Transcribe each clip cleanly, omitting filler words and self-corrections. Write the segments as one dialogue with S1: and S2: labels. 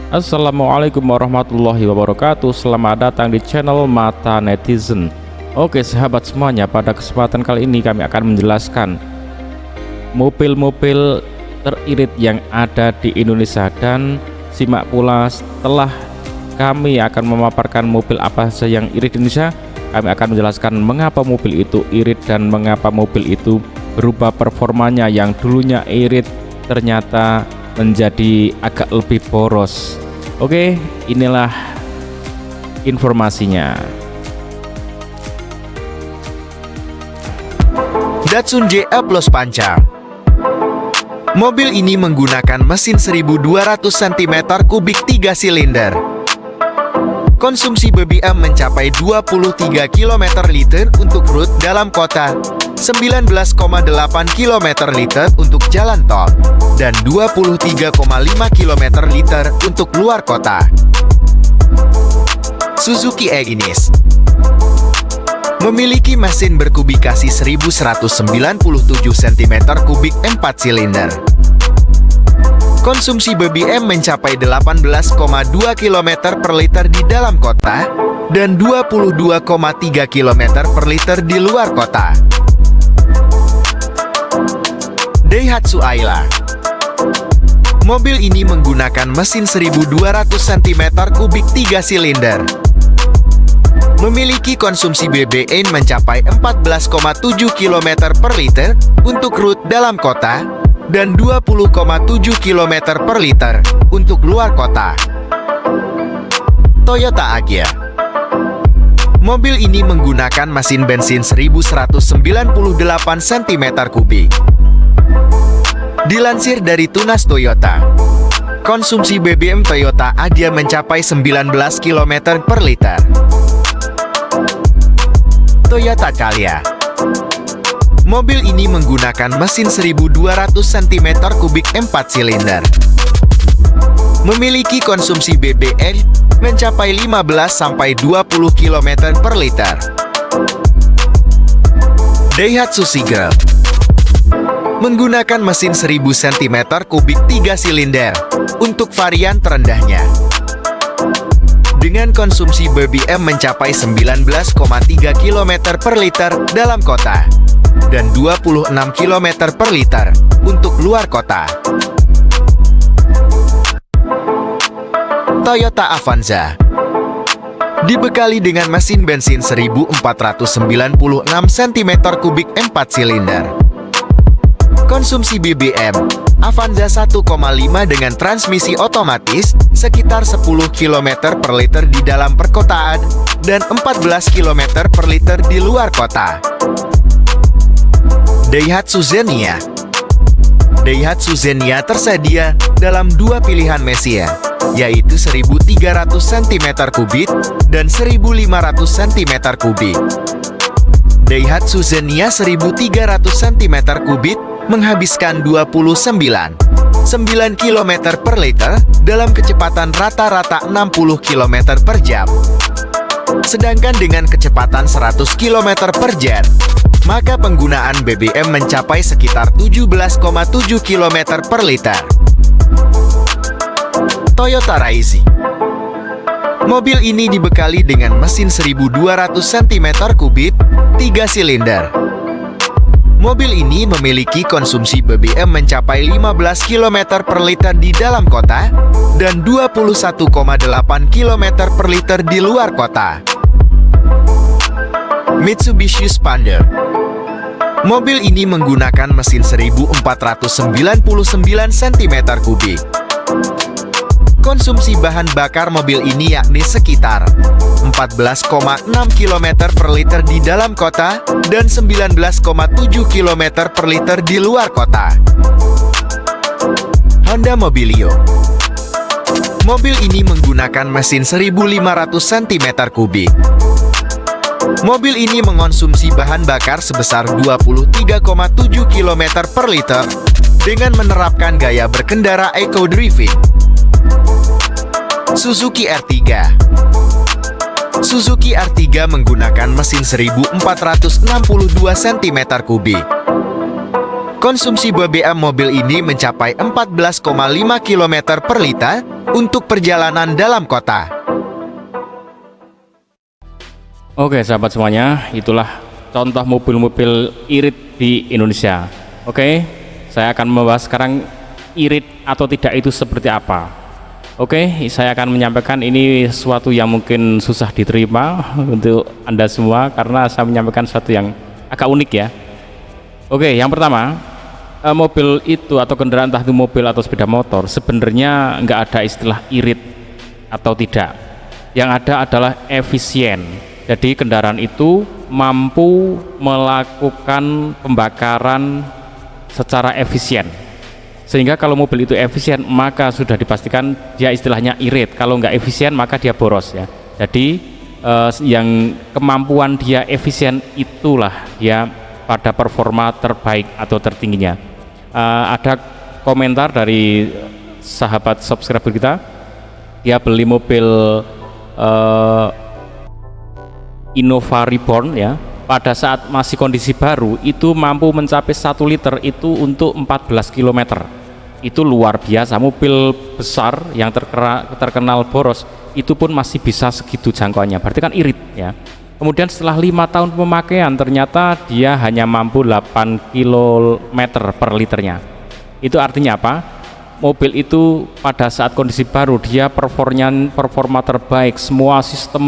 S1: Assalamualaikum warahmatullahi wabarakatuh. Selamat datang di channel Mata Netizen. Oke sahabat semuanya, pada kesempatan kali ini kami akan menjelaskan mobil-mobil teririt yang ada di Indonesia, dan simak pula setelah kami akan memaparkan mobil apa saja yang irit di Indonesia. Kami akan menjelaskan mengapa mobil itu irit dan mengapa mobil itu berubah performanya yang dulunya irit ternyata menjadi agak lebih boros. Oke, inilah informasinya.
S2: Datsun JA Plus Panjang. Mobil ini menggunakan mesin 1200 cm3 3 silinder. Konsumsi BBM mencapai 23 km/liter untuk rute dalam kota, 19,8 km/liter untuk jalan tol, dan 23,5 km/liter untuk luar kota. Suzuki Ignis memiliki mesin berkubikasi 1197 cm3 4 silinder. Konsumsi BBM mencapai 18,2 km/liter di dalam kota dan 22,3 km/liter di luar kota. Daihatsu Ayla. Mobil ini menggunakan mesin 1200 cm3 3 silinder. Memiliki konsumsi BBM mencapai 14,7 km/liter untuk rute dalam kota dan 20,7 km/liter untuk luar kota. Toyota Agya. Mobil ini menggunakan mesin bensin 1198 cm3. Dilansir dari Tunas Toyota, konsumsi BBM Toyota Agya mencapai 19 km/liter. Toyota Calya. Mobil ini menggunakan mesin 1200 cm3 4 silinder. Memiliki konsumsi BBM mencapai 15-20 km/liter. Daihatsu Sigra menggunakan mesin 1000 cm3 3 silinder untuk varian terendahnya. Dengan konsumsi BBM mencapai 19,3 km/liter dalam kota dan 26 km/liter untuk luar kota. Toyota Avanza dibekali dengan mesin bensin 1496 cm3 4 silinder. Konsumsi BBM Avanza 1,5 dengan transmisi otomatis sekitar 10 km/liter di dalam perkotaan dan 14 km/liter di luar kota. Daihatsu Xenia. Daihatsu Xenia tersedia dalam dua pilihan mesin, yaitu 1300 cm3 dan 1500 cm3. Daihatsu Xenia 1300 cm3 menghabiskan 29,9 km/liter dalam kecepatan rata-rata 60 km/jam. Sedangkan dengan kecepatan 100 km/jam, maka penggunaan BBM mencapai sekitar 17,7 km/liter. Toyota Raizi. Mobil ini dibekali dengan mesin 1200 cm3 3 silinder. Mobil ini memiliki konsumsi BBM mencapai 15 km/liter di dalam kota dan 21,8 km/liter di luar kota. Mitsubishi Xpander. Mobil ini menggunakan mesin 1499 cm3. Konsumsi bahan bakar mobil ini yakni sekitar 14,6 km/liter di dalam kota dan 19,7 km/liter di luar kota. Honda Mobilio. Mobil ini menggunakan mesin 1500 cm3. Mobil ini mengonsumsi bahan bakar sebesar 23,7 km/liter dengan menerapkan gaya berkendara eco-driving. Suzuki R3. Suzuki R3 menggunakan mesin 1462 cm3. Konsumsi BBM mobil ini mencapai 14,5 km per liter untuk perjalanan dalam kota.
S1: Oke sahabat semuanya, itulah contoh mobil-mobil irit di Indonesia. Oke, saya akan membahas sekarang irit atau tidak itu seperti apa. Oke, saya akan menyampaikan ini sesuatu yang mungkin susah diterima untuk Anda semua karena saya menyampaikan sesuatu yang agak unik ya. Oke, yang pertama, mobil itu atau kendaraan, entah itu mobil atau sepeda motor, sebenarnya nggak ada istilah irit atau tidak. Yang ada adalah efisien. Jadi kendaraan itu mampu melakukan pembakaran secara efisien. Sehingga kalau mobil itu efisien, maka sudah dipastikan dia istilahnya irit. Kalau nggak efisien, maka dia boros ya. Jadi yang kemampuan dia efisien itulah dia pada performa terbaik atau tertingginya. Ada komentar dari sahabat subscriber kita, dia beli mobil Innova Reborn ya, pada saat masih kondisi baru itu mampu mencapai 1 liter itu untuk 14 km. Itu luar biasa. Mobil besar yang terkenal boros itu pun masih bisa segitu jangkauannya, berarti kan irit ya. Kemudian setelah 5 tahun pemakaian ternyata dia hanya mampu 8 km per liternya. Itu artinya apa? Mobil itu pada saat kondisi baru dia performa terbaik, semua sistem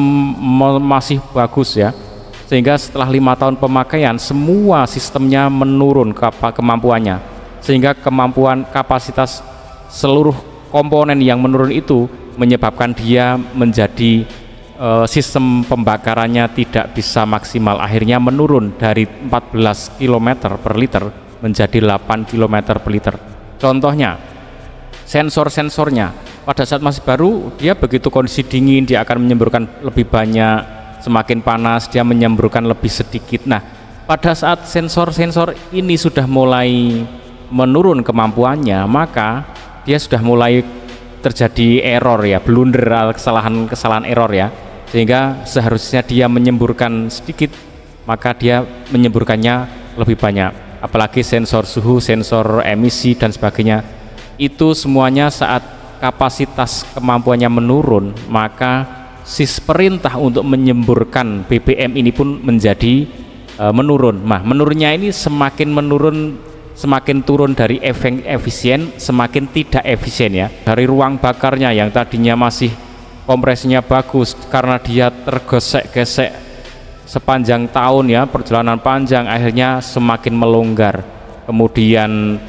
S1: masih bagus ya, sehingga setelah 5 tahun pemakaian semua sistemnya menurun kemampuannya, sehingga kemampuan kapasitas seluruh komponen yang menurun itu menyebabkan dia menjadi sistem pembakarannya tidak bisa maksimal, akhirnya menurun dari 14 km per liter menjadi 8 km per liter. Contohnya sensor-sensornya pada saat masih baru, dia begitu kondisi dingin dia akan menyemburkan lebih banyak, semakin panas dia menyemburkan lebih sedikit. Nah, pada saat sensor-sensor ini sudah mulai menurun kemampuannya, maka dia sudah mulai terjadi error ya, blunder, kesalahan error ya, sehingga seharusnya dia menyemburkan sedikit, maka dia menyemburkannya lebih banyak. Apalagi sensor suhu, sensor emisi dan sebagainya, itu semuanya saat kapasitas kemampuannya menurun, maka perintah untuk menyemburkan BBM ini pun menjadi menurun. Nah, menurunnya ini semakin menurun, semakin turun dari efisien, semakin tidak efisien ya. Dari ruang bakarnya yang tadinya masih kompresinya bagus, karena dia tergesek-gesek sepanjang tahun ya, perjalanan panjang, akhirnya semakin melonggar. Kemudian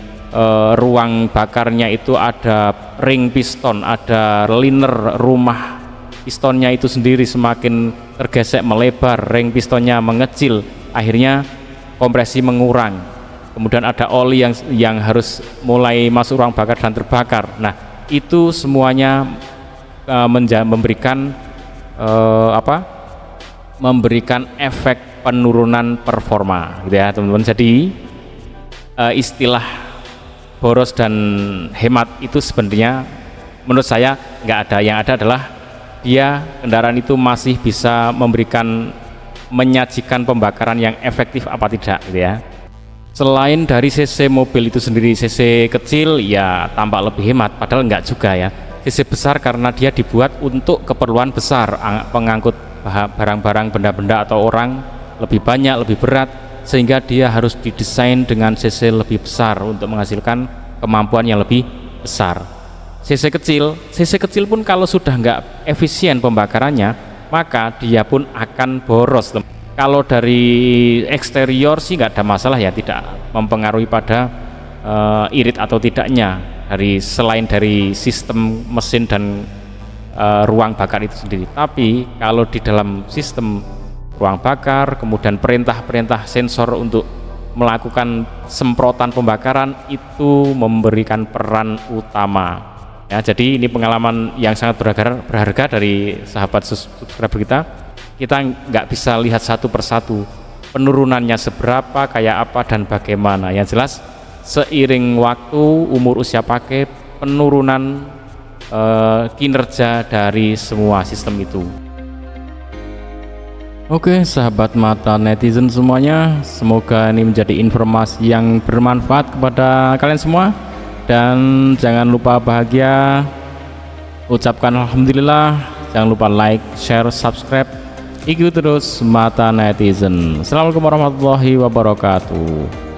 S1: ruang bakarnya itu ada ring piston, ada liner rumah pistonnya itu sendiri semakin tergesek melebar, ring pistonnya mengecil, akhirnya kompresi mengurang. Kemudian ada oli yang harus mulai masuk ruang bakar dan terbakar. Nah, itu semuanya memberikan memberikan efek penurunan performa gitu ya teman-teman. Jadi istilah boros dan hemat itu sebenarnya menurut saya nggak ada. Yang ada adalah dia kendaraan itu masih bisa menyajikan pembakaran yang efektif apa tidak gitu ya. Selain dari CC mobil itu sendiri, CC kecil ya tampak lebih hemat, padahal nggak juga ya. CC besar karena dia dibuat untuk keperluan besar, pengangkut barang-barang, benda-benda atau orang lebih banyak, lebih berat, sehingga dia harus didesain dengan CC lebih besar untuk menghasilkan kemampuan yang lebih besar. CC kecil pun kalau sudah nggak efisien pembakarannya, maka dia pun akan boros. Kalau dari eksterior sih nggak ada masalah ya, tidak mempengaruhi pada irit atau tidaknya selain dari sistem mesin dan ruang bakar itu sendiri. Tapi kalau di dalam sistem ruang bakar, kemudian perintah-perintah sensor untuk melakukan semprotan pembakaran itu memberikan peran utama ya. Jadi ini pengalaman yang sangat berharga dari sahabat subscriber kita. Kita nggak bisa lihat satu persatu penurunannya seberapa, kayak apa dan bagaimana. Yang jelas seiring waktu, umur usia pakai, penurunan kinerja dari semua sistem itu. Oke sahabat mata netizen semuanya, semoga ini menjadi informasi yang bermanfaat kepada kalian semua. Dan jangan lupa bahagia, ucapkan alhamdulillah, jangan lupa like, share, subscribe, ikuti terus mata netizen. Assalamualaikum warahmatullahi wabarakatuh.